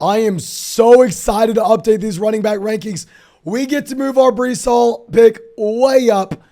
I am so excited to update these running back rankings. We get to move our Breece Hall pick way up.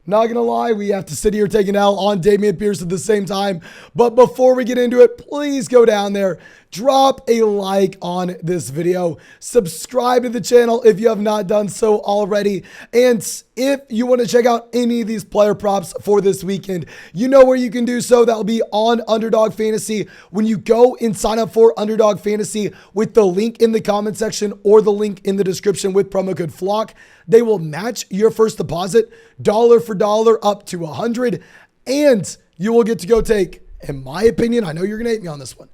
Not going to lie, we have to sit here taking L on Dameon Pierce at the same time. But before we get into it, please go down there, drop a like on this video, subscribe to the channel if you have not done so already. And if you want to check out any of these player props for this weekend, you know where you can do so. That will be on Underdog Fantasy. When you go and sign up for Underdog Fantasy with the link in the comment section or the link in the description with promo code FLOCK, they will match your first deposit dollar for dollar up to $100, and you will get to go take, in my opinion, I know you're going to hate me on this one,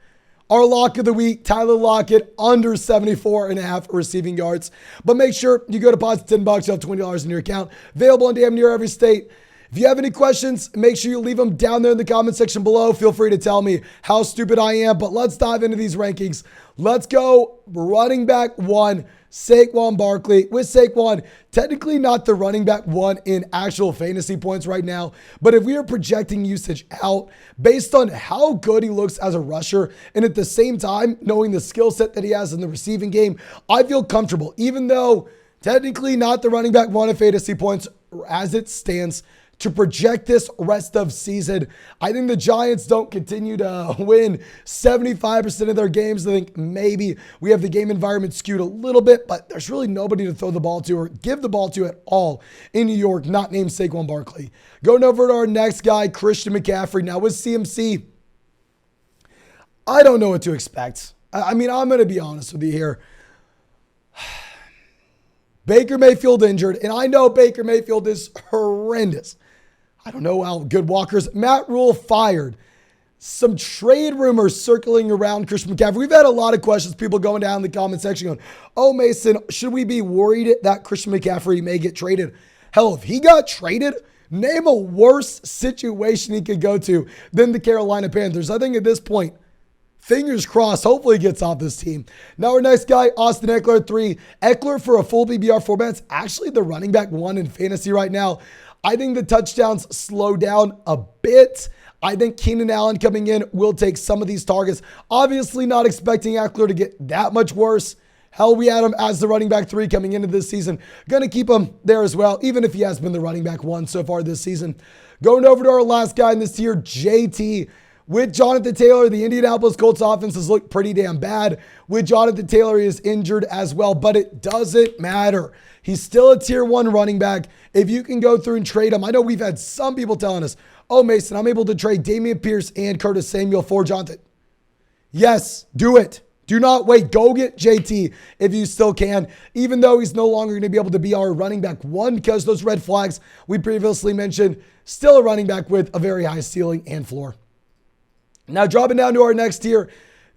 our lock of the week, Tyler Lockett, under 74.5 receiving yards. But make sure you go deposit $10, you have $20 in your account, available in damn near every state. If you have any questions, make sure you leave them down there in the comment section below. Feel free to tell me how stupid I am, but let's dive into these rankings. Let's go running back one, Saquon Barkley. With Saquon, technically not the running back one in actual fantasy points right now, but if we are projecting usage out based on how good he looks as a rusher and at the same time knowing the skill set that he has in the receiving game, I feel comfortable, even though technically not the running back one in fantasy points as it stands, to project this rest of season. I think the Giants don't continue to win 75% of their games. I think maybe we have the game environment skewed a little bit, but there's really nobody to throw the ball to or give the ball to at all in New York, not named Saquon Barkley. Going over to our next guy, Christian McCaffrey. Now with CMC, I don't know what to expect. I mean, I'm going to be honest with you here. Baker Mayfield injured, and I know Baker Mayfield is horrendous. I don't know how good Walker's. Matt Rule fired. Some trade rumors circling around Christian McCaffrey. We've had a lot of questions, people going down in the comment section going, oh, Mason, should we be worried that Christian McCaffrey may get traded? Hell, if he got traded, name a worse situation he could go to than the Carolina Panthers. I think at this point, fingers crossed, hopefully he gets off this team. Now our next guy, Austin Eckler, 3. Eckler for a full PBR format is actually the running back 1 in fantasy right now. I think the touchdowns slow down a bit. I think Keenan Allen coming in will take some of these targets. Obviously not expecting Eckler to get that much worse. Hell, we had him as the running back 3 coming into this season. Going to keep him there as well, even if he has been the running back 1 so far this season. Going over to our last guy in this tier, JT. With Jonathan Taylor, the Indianapolis Colts offense has looked pretty damn bad. With Jonathan Taylor, he is injured as well, but it doesn't matter. He's still a tier 1 running back. If you can go through and trade him, I know we've had some people telling us, oh, Mason, I'm able to trade Dameon Pierce and Curtis Samuel for Jonathan. Yes, do it. Do not wait. Go get JT if you still can, even though he's no longer going to be able to be our running back 1 because those red flags we previously mentioned, still a running back with a very high ceiling and floor. Now, dropping down to our next tier,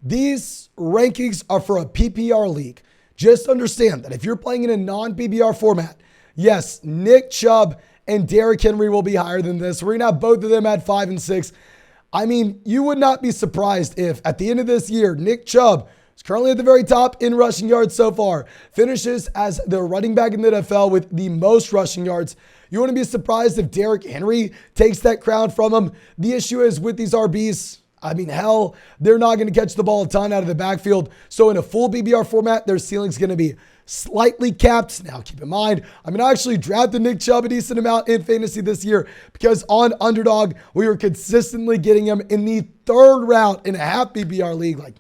these rankings are for a PPR league. Just understand that if you're playing in a non-PPR format, yes, Nick Chubb and Derrick Henry will be higher than this. We're going to have both of them at 5 and 6. I mean, you would not be surprised if at the end of this year, Nick Chubb is currently at the very top in rushing yards so far, finishes as the running back in the NFL with the most rushing yards. You wouldn't be surprised if Derrick Henry takes that crown from him. The issue is with these RBs, I mean, hell, they're not going to catch the ball a ton out of the backfield. So in a full PPR format, their ceiling's going to be slightly capped. Now, keep in mind, I actually drafted Nick Chubb a decent amount in fantasy this year because on Underdog, we were consistently getting him in the 3rd round in a half PPR league. Like,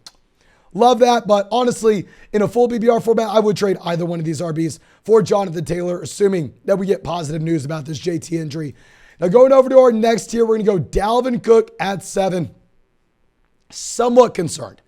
love that. But honestly, in a full PPR format, I would trade either one of these RBs for Jonathan Taylor, assuming that we get positive news about this JT injury. Now, going over to our next tier, we're going to go Dalvin Cook at 7. Somewhat concerned,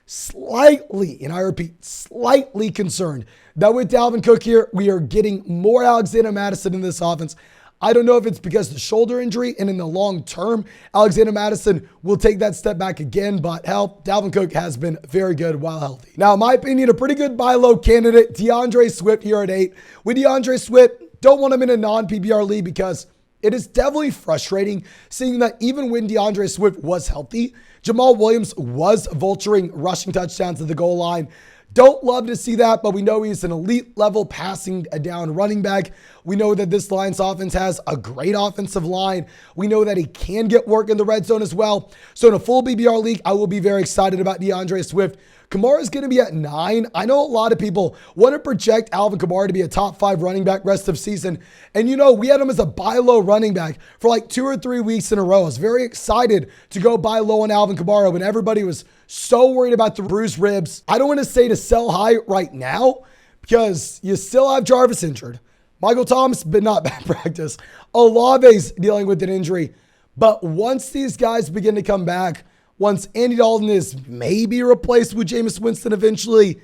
slightly, and I repeat, slightly concerned that with Dalvin Cook here, we are getting more Alexander Mattison in this offense. I don't know if it's because of the shoulder injury and in the long term, Alexander Mattison will take that step back again, but hell, Dalvin Cook has been very good while healthy. Now, in my opinion, a pretty good buy low candidate, DeAndre Swift here at 8. With DeAndre Swift, don't want him in a non-PPR league because it is definitely frustrating seeing that even when DeAndre Swift was healthy, Jamal Williams was vulturing rushing touchdowns at the goal line. Don't love to see that, but we know he's an elite level passing down running back. We know that this Lions offense has a great offensive line. We know that he can get work in the red zone as well. So in a full BBR league, I will be very excited about DeAndre Swift. Kamara's going to be at 9. I know a lot of people want to project Alvin Kamara to be a top 5 running back rest of season. And we had him as a buy low running back for like 2 or 3 weeks in a row. I was very excited to go buy low on Alvin Kamara when everybody was so worried about the bruised ribs. I don't want to say to sell high right now because you still have Jarvis injured. Michael Thomas, but not bad practice. Olave's dealing with an injury. But once these guys begin to come back, once Andy Dalton is maybe replaced with Jameis Winston eventually,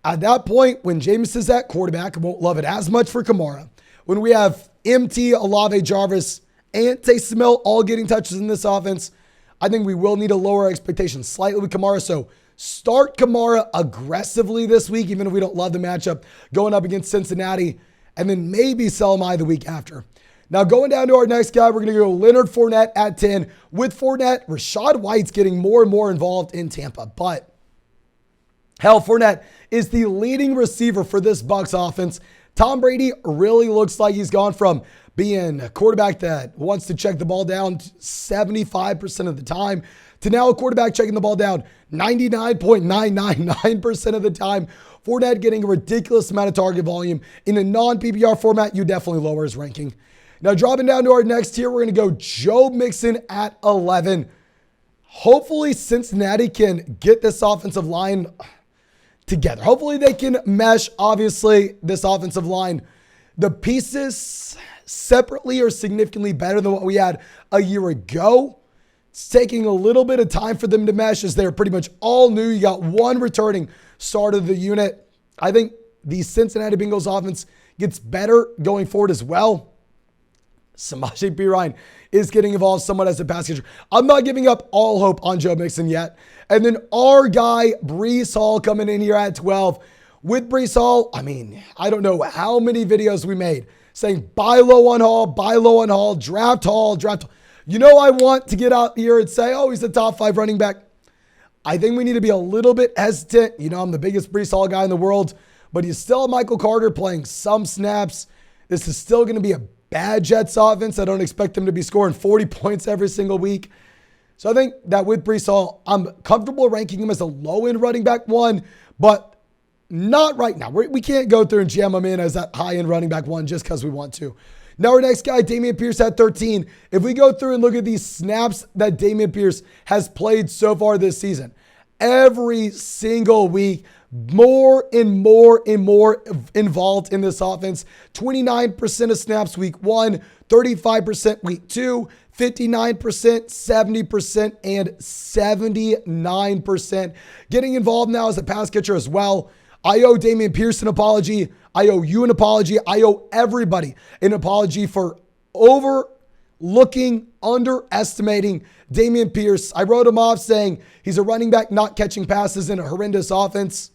at that point, when Jameis is at quarterback, I won't love it as much for Kamara. When we have MT, Olave, Jarvis, and Taysom Hill all getting touches in this offense, I think we will need to lower expectations slightly with Kamara. So start Kamara aggressively this week, even if we don't love the matchup going up against Cincinnati, and then maybe sell him high the week after. Now, going down to our next guy, we're going to go Leonard Fournette at 10. With Fournette, Rachaad White's getting more and more involved in Tampa. But, hell, Fournette is the leading receiver for this Bucs offense. Tom Brady really looks like he's gone from being a quarterback that wants to check the ball down 75% of the time to now a quarterback checking the ball down 99.999% of the time. Fournette getting a ridiculous amount of target volume. In a non-PPR format, you definitely lower his ranking. Now, dropping down to our next tier, we're going to go Joe Mixon at 11. Hopefully, Cincinnati can get this offensive line together. Hopefully, they can mesh, obviously, this offensive line. The pieces separately are significantly better than what we had a year ago. It's taking a little bit of time for them to mesh as they're pretty much all new. You got one returning start of the unit. I think the Cincinnati Bengals offense gets better going forward as well. Samaje Perine is getting involved somewhat as a pass catcher. I'm not giving up all hope on Joe Mixon yet. And then our guy, Breece Hall, coming in here at 12. With Breece Hall, I don't know how many videos we made saying buy low on Hall, draft Hall. I want to get out here and say, oh, he's the top 5 running back. I think we need to be a little bit hesitant. I'm the biggest Breece Hall guy in the world, but he's still Michael Carter playing some snaps. This is still going to be a bad Jets offense. I don't expect them to be scoring 40 points every single week. So I think that with Breece Hall, I'm comfortable ranking him as a low-end running back 1, but not right now. We can't go through and jam him in as that high-end running back 1 just because we want to. Now our next guy, Dameon Pierce at 13. If we go through and look at these snaps that Dameon Pierce has played so far this season, every single week, more and more involved in this offense. 29% of snaps week 1, 35% week 2, 59%, 70%, and 79%. Getting involved now as a pass catcher as well. I owe Dameon Pierce an apology. I owe you an apology. I owe everybody an apology for overlooking, underestimating Dameon Pierce. I wrote him off saying he's a running back not catching passes in a horrendous offense.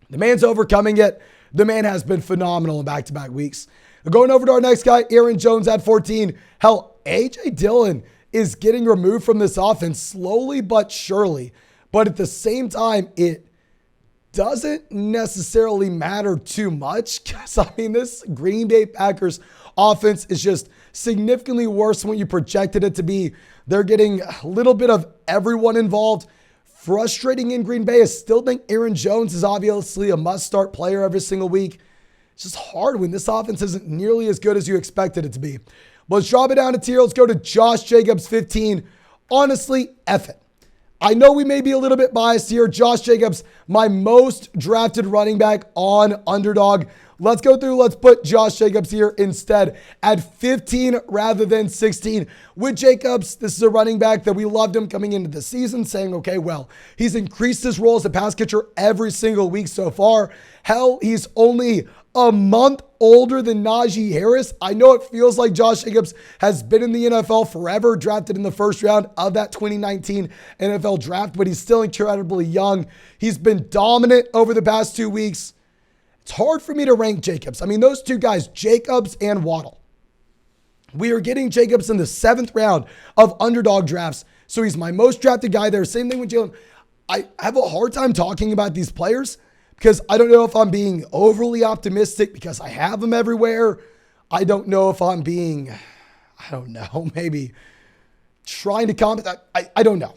The man's overcoming it. The man has been phenomenal in back-to-back weeks. Going over to our next guy, Aaron Jones at 14. Hell, A.J. Dillon is getting removed from this offense slowly but surely. But at the same time, it doesn't necessarily matter too much because, this Green Bay Packers offense is just significantly worse than what you projected it to be. They're getting a little bit of everyone involved. Frustrating in Green Bay. I still think Aaron Jones is obviously a must-start player every single week. It's just hard when this offense isn't nearly as good as you expected it to be. But let's drop it down to tier. Let's go to Josh Jacobs, 15. Honestly, F it. I know we may be a little bit biased here. Josh Jacobs, my most drafted running back on Underdog. Let's go through. Let's put Josh Jacobs here instead at 15 rather than 16. With Jacobs, this is a running back that we loved him coming into the season, saying, okay, well, he's increased his role as a pass catcher every single week so far. Hell, he's only a month older than Najee Harris. I know it feels like Josh Jacobs has been in the NFL forever, drafted in the first round of that 2019 NFL draft, but he's still incredibly young. He's been dominant over the past 2 weeks. It's hard for me to rank Jacobs. Those two guys, Jacobs and Waddle. We are getting Jacobs in the 7th round of Underdog drafts, so he's my most drafted guy there. Same thing with Jalen. I have a hard time talking about these players because I don't know if I'm being overly optimistic because I have them everywhere. I don't know if I'm being, maybe trying to comment. I don't know.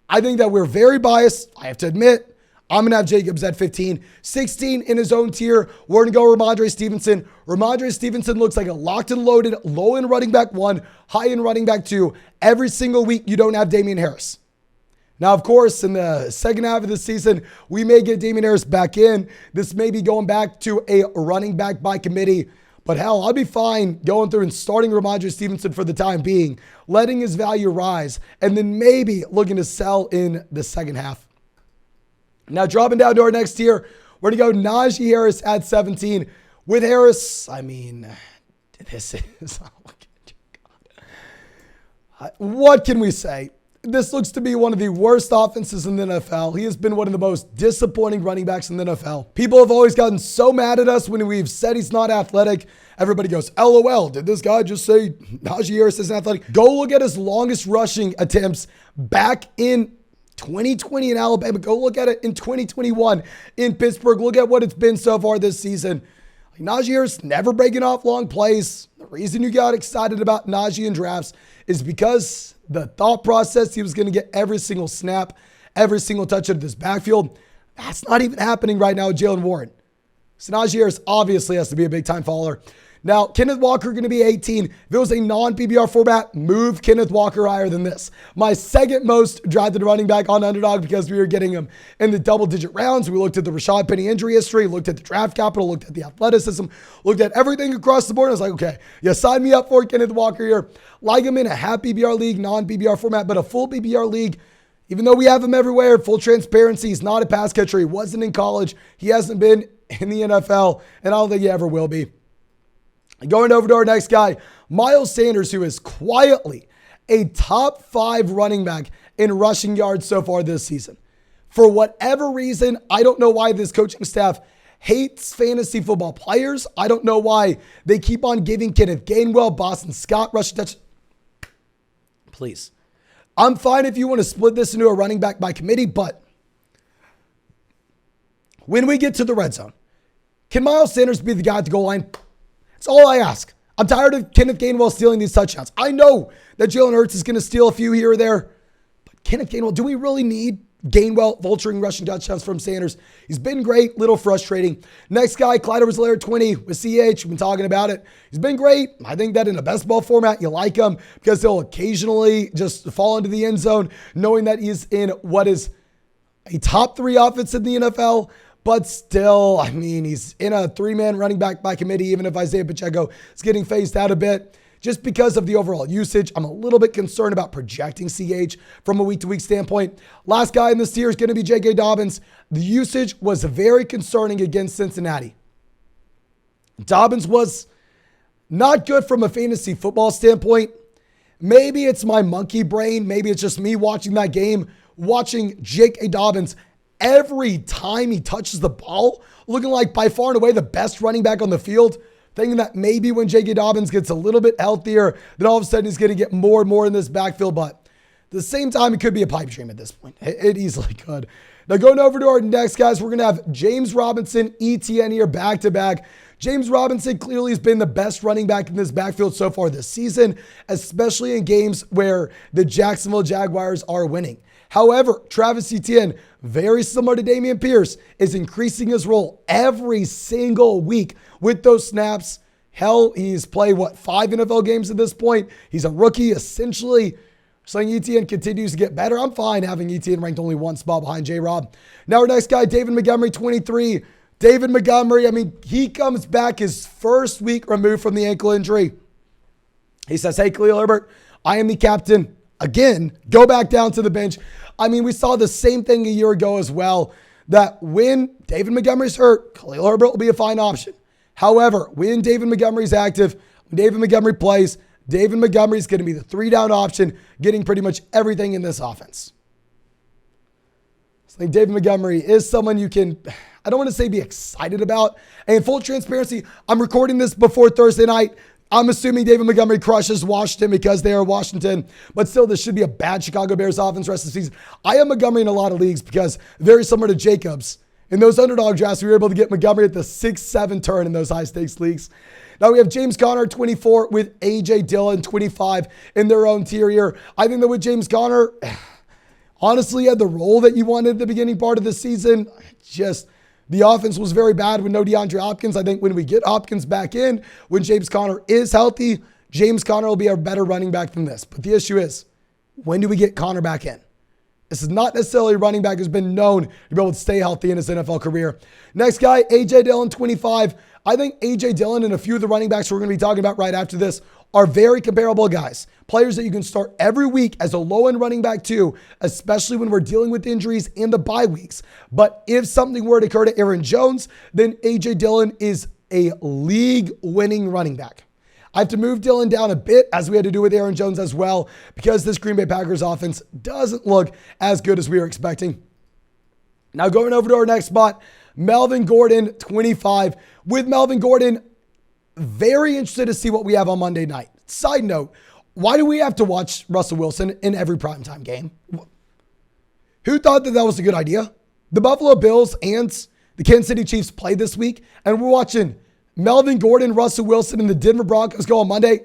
I think that we're very biased. I have to admit, I'm going to have Jacobs at 15. 16 in his own tier. We're going to go Ramondre Stevenson. Ramondre Stevenson looks like a locked and loaded, low in running back 1, high in running back 2. Every single week, you don't have Damian Harris. Now, of course, in the second half of the season, we may get Damian Harris back in. This may be going back to a running back by committee. But hell, I'll be fine going through and starting Ramondre Stevenson for the time being, letting his value rise, and then maybe looking to sell in the second half. Now, dropping down to our next tier, we're going to go Najee Harris at 17. With Harris, I mean, this is, oh God. What can we say? This looks to be one of the worst offenses in the NFL. He has been one of the most disappointing running backs in the NFL. People have always gotten so mad at us when we've said he's not athletic. Everybody goes, LOL, did this guy just say Najee Harris isn't athletic? Go look at his longest rushing attempts back in 2020 in Alabama. Go look at it in 2021 in Pittsburgh. Look at what it's been so far this season. Najee Harris never breaking off long plays. The reason you got excited about Najee in drafts is because the thought process he was going to get every single snap, every single touch of this backfield. That's not even happening right now with Jaylen Warren. So Najee Harris obviously has to be a big-time follower. Now, Kenneth Walker going to be 18. If it was a non-PPR format, move Kenneth Walker higher than this. My second most drafted running back on Underdog because we were getting him in the double-digit rounds. We looked at the Rashad Penny injury history, looked at the draft capital, looked at the athleticism, looked at everything across the board. I was like, okay, yeah, sign me up for Kenneth Walker here. Like him in a half PPR league, non-PPR format, but a full PPR league. Even though we have him everywhere, full transparency, he's not a pass catcher. He wasn't in college. He hasn't been in the NFL, and I don't think he ever will be. Going over to our next guy, Miles Sanders, who is quietly a top 5 running back in rushing yards so far this season. For whatever reason, I don't know why this coaching staff hates fantasy football players. I don't know why they keep on giving Kenneth Gainwell, Boston Scott rushing touch. Please. I'm fine if you want to split this into a running back by committee, but when we get to the red zone, can Miles Sanders be the guy at the goal line? That's all I ask. I'm tired of Kenneth Gainwell stealing these touchdowns. I know that Jalen Hurts is going to steal a few here or there, but Kenneth Gainwell, do we really need Gainwell vulturing rushing touchdowns from Sanders? He's been great, little frustrating. Next guy, Clyde Edwards-Helaire 20 with CH. We've been talking about it. He's been great. I think that in a best ball format, you like him because he'll occasionally just fall into the end zone, knowing that he's in what is a top 3 offense in the NFL. But still, I mean, he's in a 3-man running back by committee, even if Isaiah Pacheco is getting phased out a bit. Just because of the overall usage, I'm a little bit concerned about projecting CH from a week-to-week standpoint. Last guy in this tier is going to be J.K. Dobbins. The usage was very concerning against Cincinnati. Dobbins was not good from a fantasy football standpoint. Maybe it's my monkey brain. Maybe it's just me watching that game, watching J.K. Dobbins every time he touches the ball, looking like by far and away the best running back on the field, thinking that maybe when J.K. Dobbins gets a little bit healthier, then all of a sudden he's going to get more and more in this backfield. But at the same time, it could be a pipe dream at this point. It easily could. Now going over to our next guys, we're going to have James Robinson, ETN here back-to-back. James Robinson clearly has been the best running back in this backfield so far this season, especially in games where the Jacksonville Jaguars are winning. However, Travis Etienne, very similar to Dameon Pierce, is increasing his role every single week with those snaps. Hell, he's played, 5 NFL games at this point. He's a rookie, essentially. So Etienne continues to get better. I'm fine having Etienne ranked only 1 spot behind J-Rob. Now our next guy, David Montgomery, 23. David Montgomery, I mean, he comes back his first week removed from the ankle injury. He says, hey, Khalil Herbert, I am the captain. Again, go back down to the bench. I mean, we saw the same thing a year ago as well, that when David Montgomery's hurt, Khalil Herbert will be a fine option. However, when David Montgomery's active, when David Montgomery plays, David Montgomery's going to be the 3-down option, getting pretty much everything in this offense. So I think David Montgomery is someone you can, I don't want to say be excited about. And in full transparency, I'm recording this before Thursday night. I'm assuming David Montgomery crushes Washington because they are Washington, but still this should be a bad Chicago Bears offense rest of the season. I have Montgomery in a lot of leagues because very similar to Jacobs. In those underdog drafts, we were able to get Montgomery at the 6-7 turn in those high stakes leagues. Now we have James Conner, 24, with A.J. Dillon, 25 in their own tier here. I think that with James Conner, honestly had the role that you wanted at the beginning part of the season. Just the offense was very bad with no DeAndre Hopkins. I think when we get Hopkins back in, when James Conner is healthy, James Conner will be a better running back than this. But the issue is, when do we get Conner back in? This is not necessarily a running back who's been known to be able to stay healthy in his NFL career. Next guy, A.J. Dillon, 25. I think A.J. Dillon and a few of the running backs we're going to be talking about right after this are very comparable guys. Players that you can start every week as a low-end running back too, especially when we're dealing with injuries and the bye weeks. But if something were to occur to Aaron Jones, then A.J. Dillon is a league-winning running back. I have to move Dillon down a bit, as we had to do with Aaron Jones as well, because this Green Bay Packers offense doesn't look as good as we were expecting. Now going over to our next spot, Melvin Gordon, 25. With Melvin Gordon, very interested to see what we have on Monday night. Side note, why do we have to watch Russell Wilson in every primetime game? Who thought that was a good idea? The Buffalo Bills and the Kansas City Chiefs play this week, and we're watching Melvin Gordon, Russell Wilson, and the Denver Broncos go on Monday.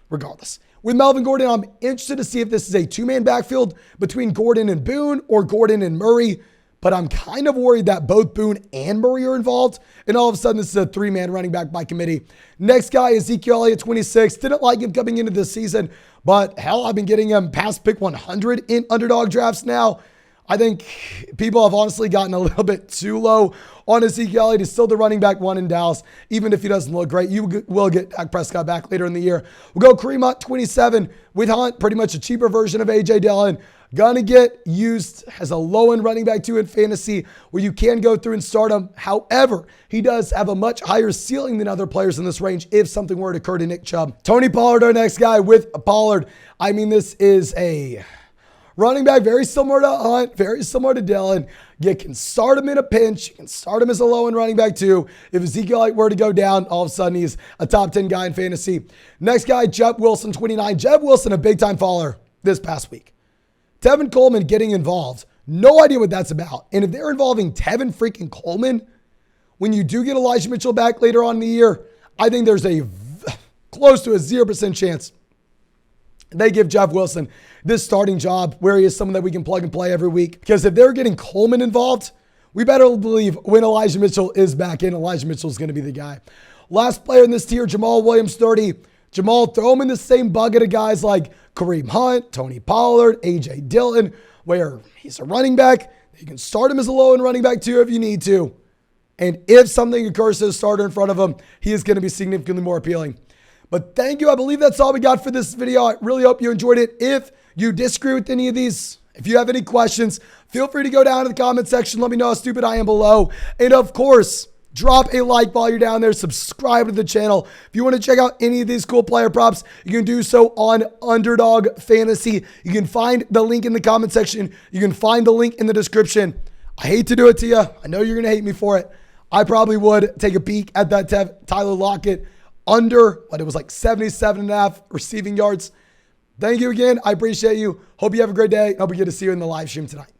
Regardless, with Melvin Gordon, I'm interested to see if this is a two-man backfield between Gordon and Boone or Gordon and Murray, but I'm kind of worried that both Boone and Murray are involved, and all of a sudden this is a three-man running back by committee. Next guy, Ezekiel Elliott, 26. Didn't like him coming into this season, but hell, I've been getting him past pick 100 in underdog drafts now. I think people have honestly gotten a little bit too low on Ezekiel Elliott. He's still the running back one in Dallas. Even if he doesn't look great, you will get Dak Prescott back later in the year. We'll go Kareem Hunt, 27. With Hunt, pretty much a cheaper version of A.J. Dillon. Gonna get used as a low-end running back too in fantasy where you can go through and start him. However, he does have a much higher ceiling than other players in this range if something were to occur to Nick Chubb. Tony Pollard, our next guy. With Pollard, I mean, this is a running back very similar to Hunt, very similar to Dillon. You can start him in a pinch. You can start him as a low-end running back too. If Ezekiel Elliott were to go down, all of a sudden he's a top 10 guy in fantasy. Next guy, Jeb Wilson, 29. Jeb Wilson, a big-time faller this past week. Tevin Coleman getting involved. No idea what that's about. And if they're involving Tevin freaking Coleman, when you do get Elijah Mitchell back later on in the year, I think there's a close to a 0% chance they give Jeff Wilson this starting job where he is someone that we can plug and play every week. Because if they're getting Coleman involved, we better believe when Elijah Mitchell is back in, Elijah Mitchell is going to be the guy. Last player in this tier, Jamal Williams, 30. Jamal, throw him in the same bucket of guys like Kareem Hunt, Tony Pollard, A.J. Dillon, where he's a running back. You can start him as a low-end running back too if you need to. And if something occurs to the starter in front of him, he is going to be significantly more appealing. But thank you. I believe that's all we got for this video. I really hope you enjoyed it. If you disagree with any of these, if you have any questions, feel free to go down in the comment section. Let me know how stupid I am below. And of course, drop a like while you're down there. Subscribe to the channel. If you want to check out any of these cool player props, you can do so on Underdog Fantasy. You can find the link in the comment section. You can find the link in the description. I hate to do it to you. I know you're going to hate me for it. I probably would take a peek at that Tyler Lockett under, what it was like 77.5 receiving yards. Thank you again. I appreciate you. Hope you have a great day. Hope we get to see you in the live stream tonight.